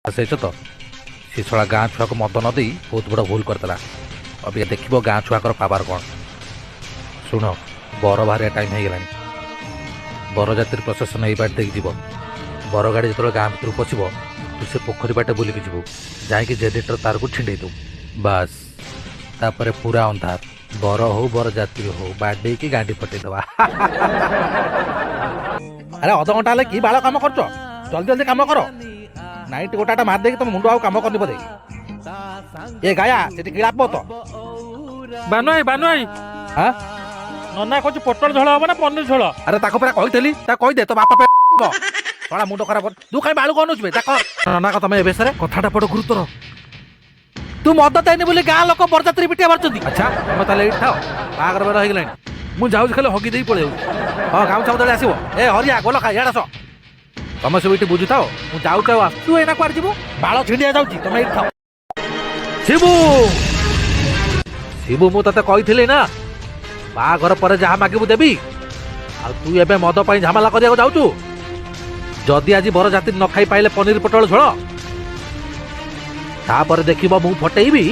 ସେଇଛ ତ ସେ ଶଳା ଗାଁ ଛୁଆକୁ ମଦ ନ ଦେଇ ବହୁତ ବଡ଼ ଭୁଲ କରିଦେଲା। ଅବିକା ଦେଖିବ ଗାଁ ଛୁଆଙ୍କର ପାୱାର କ'ଣ। ଶୁଣ, ବର ବାହାରିବା ଟାଇମ୍ ହେଇଗଲାଣି। ବରଯାତ୍ରୀ ପ୍ରଶାସନ ଏଇ ବାଟ ଦେଇକି ଯିବ। ବରଗାଡ଼ି ଯେତେବେଳେ ଗାଁ ଭିତରକୁ ପଶିବ ତୁ ସେ ପୋଖରୀ ବାଟେ ବୁଲିକି ଯିବୁ। ଯାଇକି ଜେନେରେଟର ତାରକୁ ଛିଣ୍ଡେଇ ଦେବୁ। ବାସ୍, ତାପରେ ପୁରା ଅନ୍ଧାର। ବର ହଉ ବରଯାତ୍ରୀ ହଉ ବାଡ଼େଇକି ଗାଣ୍ଡି ଫଟେଇଦବା। ଆରେ ଅଧଘଣ୍ଟା ହେଲେ କି ବାଳ କାମ କରୁଛ? ଜଲ୍ଦି ଜଲ୍ଦି କାମ କର। ନାଇଟ୍ ଗୋଟାଟା ମାରି ଦେଇକି ତମ ମୁଣ୍ଡ ଆଉ କାମ କରିନି ବୋଧେ। ଏ ଗାୟା ସେଠି କିଳା ପୁଅ ତ। ବାନୁଆଇ ବାନୁଆଇ ହଁ, ନନା କହୁଛି ପୋଟଳ ଝୋଳ ହବ ନା ପନିର ଝୋଳ? ଆରେ ତାକୁ ପରା କହିଥିଲି, ତାକୁ କହିଦେ ତୋ ବାପା ଶଳା ମୁଣ୍ଡ ଖରାପ। ତୁ କାଇଁ ବାଳୁ କନୁଛୁ ବେ? ତାକ ନା ତମେ ଏ ବେଶରେ କଥାଟା ବଡ଼ ଗୁରୁତର। ତୁ ମଦ ଦେଇନି ବୋଲି ଗାଁ ଲୋକ ବରଯାତ୍ରୀ ପିଟିଆ ମାରୁଛନ୍ତି। ଆଚ୍ଛା, ତମେ ତାହେଲେ ଏଇଠି ଥାଅ, ବାହାଘର ବେଳ ହେଇଗଲାଣି। ମୁଁ ଯାଉଛି ଖାଲି ହଗି ଦେଇ ପଳେଇ ଯାଉଛି। ହଁ, ଗାମୁଛା ବଦଳେ ଆସିବ। ଏ ହରିଆ ଗୋଲ ଖା, ଇଆଡ଼େ ଆସ। ତମେ ସବୁ ଏଇଠି ବୁଝୁଥାଅ, ମୁଁ ଯାଉଛି। ଆଉ ତୁ ଏଇନା କୁଆଡ଼େ ଯିବୁ? ବାଳ ଛିଣ୍ଡିଆ ଯାଉଛି, ତମେ ଏଇଠି ଥାଅ। ଶିବୁ, ଶିବୁ, ମୁଁ ତତେ କହିଥିଲି ନା ବାହାଘର ପରେ ଯାହା ମାଗିବୁ ଦେବି। ଆଉ ତୁ ଏବେ ମଦ ପାଇଁ ଝାମେଲା କରିବାକୁ ଯାଉଛୁ। ଯଦି ଆଜି ବରଯାତ୍ରୀ ନ ଖାଇ ପାଇଲେ ପନିର ପୋଟଳ ଝୋଳ, ତାପରେ ଦେଖିବ ମୁଁ ଫଟେଇବି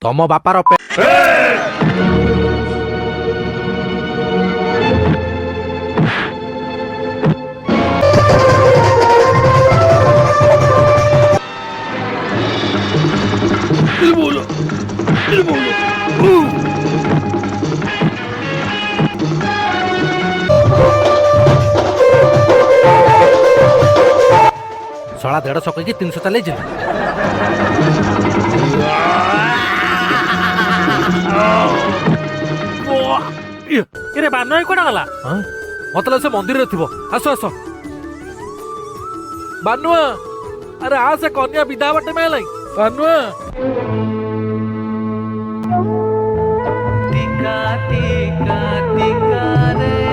ତମ ବାପାର ଶଳା 150 କହିକି 300 ଚାଲେଇଛି। ଏରେ ବାନୁଆଇ କୁଆଡେ ଗଲା? ମତେ ଲାଗୁଛି ସେ ମନ୍ଦିରରେ ଥିବ। ଆସ ଆସ ବାନୁଆ, ଆରେ ଆ ସେ କନ୍ୟା ବିଦା ବାଟେ ମେଲାଇ। ବାନୁଆ टिका टिका टिका रे